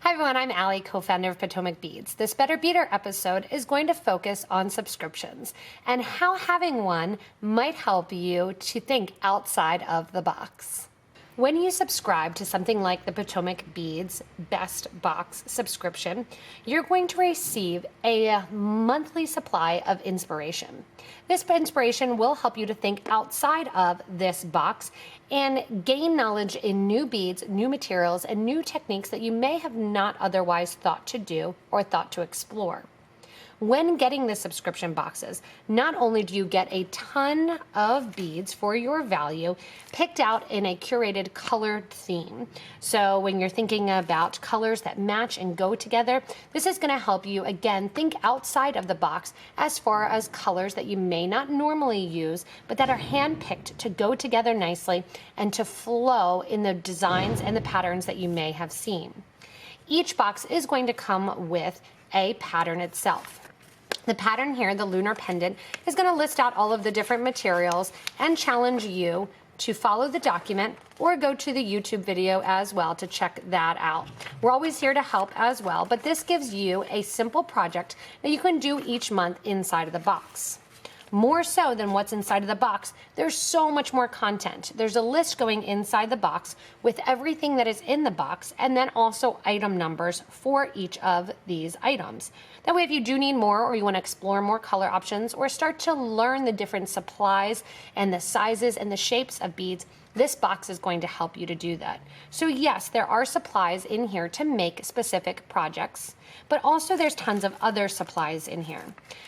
Hi everyone, I'm Allie, co-founder of PotomacBeads. This Better Beader episode is going to focus on subscriptions and how having one might help you to think outside of the box. When you subscribe to something like the PotomacBeads Best Box subscription, you're going to receive a monthly supply of inspiration. This inspiration will help you to think outside of this box and gain knowledge in new beads, new materials, and new techniques that you may have not otherwise thought to do or thought to explore. When getting the subscription boxes, not only do you get a ton of beads for your value picked out in a curated colored theme. So when you're thinking about colors that match and go together, this is going to help you, again, think outside of the box as far as colors that you may not normally use, but that are hand-picked to go together nicely and to flow in the designs and the patterns that you may have seen. Each box is going to come with a pattern itself. The pattern here, the lunar pendant, is going to list out all of the different materials and challenge you to follow the document or go to the YouTube video as well to check that out. We're always here to help as well, but this gives you a simple project that you can do each month inside of the box. More so than what's inside of the box, there's so much more content. There's a list going inside the box with everything that is in the box and then also item numbers for each of these items. That way if you do need more or you want to explore more color options or start to learn the different supplies and the sizes and the shapes of beads, this box is going to help you to do that. So yes, there are supplies in here to make specific projects, but also there's tons of other supplies in here.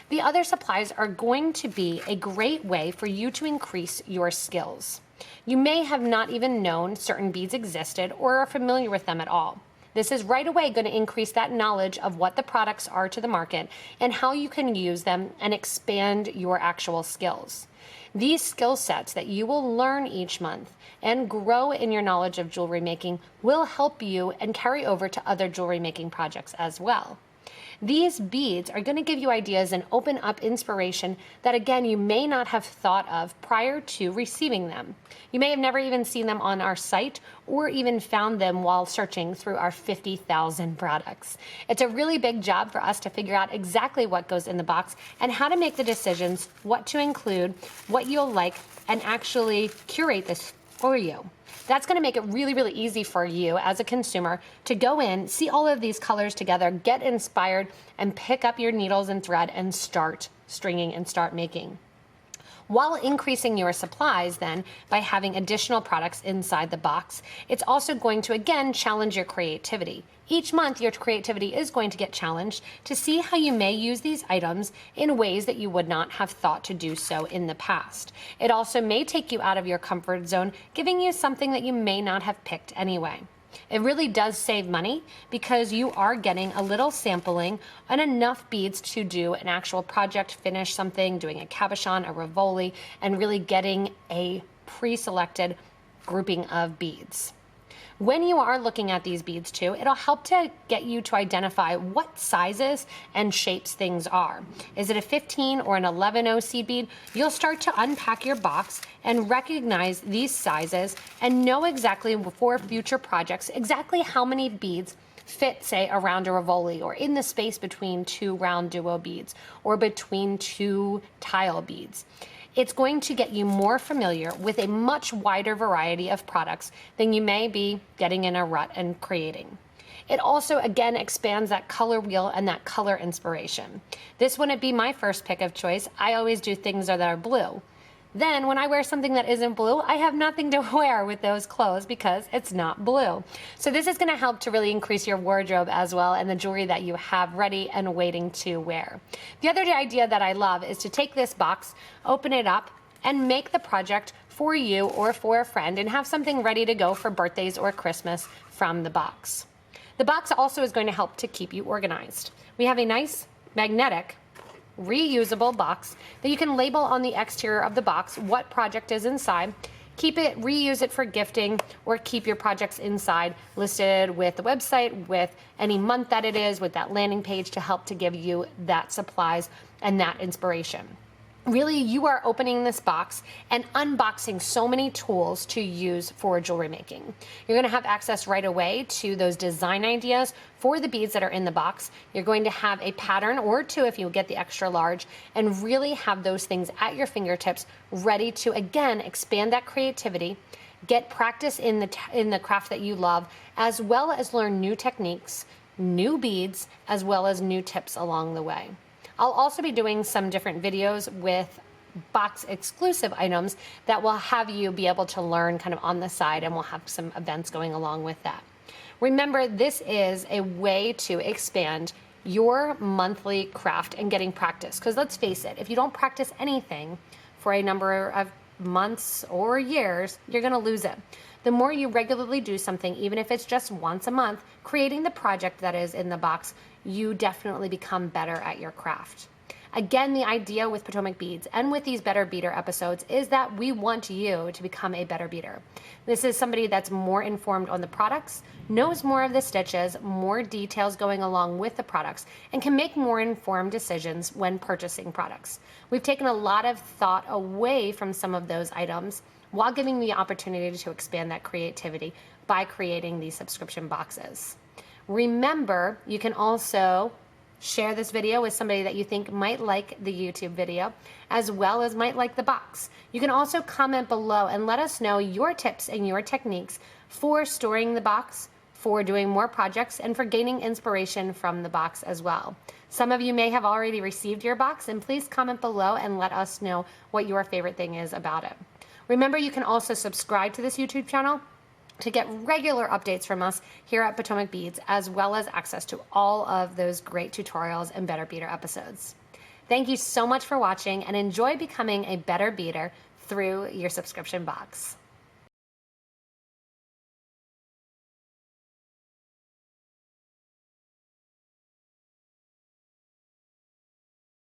The other supplies are going to be a great way for you to increase your skills. You may have not even known certain beads existed or are familiar with them at all. This is right away going to increase that knowledge of what the products are to the market and how you can use them and expand your actual skills. These skill sets that you will learn each month and grow in your knowledge of jewelry making will help you and carry over to other jewelry making projects as well. These beads are going to give you ideas and open up inspiration that, again, you may not have thought of prior to receiving them. You may have never even seen them on our site or even found them while searching through our 50,000 products. It's a really big job for us to figure out exactly what goes in the box and how to make the decisions, what to include, what you'll like, and actually curate this for you. That's going to make it really, really easy for you as a consumer to go in, see all of these colors together, get inspired, and pick up your needles and thread and start stringing and start making. While increasing your supplies then by having additional products inside the box, it's also going to, again, challenge your creativity. Each month, your creativity is going to get challenged to see how you may use these items in ways that you would not have thought to do so in the past. It also may take you out of your comfort zone, giving you something that you may not have picked anyway. It really does save money because you are getting a little sampling and enough beads to do an actual project, finish something, doing a cabochon, a rivoli, and really getting a pre-selected grouping of beads. When you are looking at these beads too, it'll help to get you to identify what sizes and shapes things are. Is it a 15 or an 11 seed bead? You'll start to unpack your box and recognize these sizes and know exactly for future projects exactly how many beads fit, say, around a rivoli or in the space between two round duo beads or between two tile beads. It's going to get you more familiar with a much wider variety of products than you may be getting in a rut and creating. It also, again, expands that color wheel and that color inspiration. This wouldn't be my first pick of choice. I always do things that are blue. Then when I wear something that isn't blue, I have nothing to wear with those clothes because it's not blue. So this is going to help to really increase your wardrobe as well and the jewelry that you have ready and waiting to wear. The other idea that I love is to take this box, open it up, and make the project for you or for a friend and have something ready to go for birthdays or Christmas from the box. The box also is going to help to keep you organized. We have a nice magnetic reusable box that you can label on the exterior of the box what project is inside, keep it, reuse it for gifting, or keep your projects inside listed with the website, with any month that it is, with that landing page to help to give you that supplies and that inspiration. Really, you are opening this box and unboxing so many tools to use for jewelry making. You're going to have access right away to those design ideas for the beads that are in the box. You're going to have a pattern or two if you get the extra large, and really have those things at your fingertips ready to, again, expand that creativity, get practice in the craft that you love, as well as learn new techniques, new beads, as well as new tips along the way. I'll also be doing some different videos with box exclusive items that will have you be able to learn kind of on the side, and we'll have some events going along with that. Remember, this is a way to expand your monthly craft and getting practice, because let's face it, if you don't practice anything for a number of months or years, you're going to lose it. The more you regularly do something, even if it's just once a month, creating the project that is in the box, you definitely become better at your craft. Again, the idea with Potomac Beads and with these Better Beader episodes is that we want you to become a better beader. This is somebody that's more informed on the products, knows more of the stitches, more details going along with the products, and can make more informed decisions when purchasing products. We've taken a lot of thought away from some of those items while giving the opportunity to expand that creativity by creating these subscription boxes. Remember, you can also share this video with somebody that you think might like the YouTube video, as well as might like the box. You can also comment below and let us know your tips and your techniques for storing the box, for doing more projects, and for gaining inspiration from the box as well. Some of you may have already received your box, and please comment below and let us know what your favorite thing is about it. Remember, you can also subscribe to this YouTube channel to get regular updates from us here at Potomac Beads, as well as access to all of those great tutorials and Better Beader episodes. Thank you so much for watching, and enjoy becoming a better beader through your subscription box.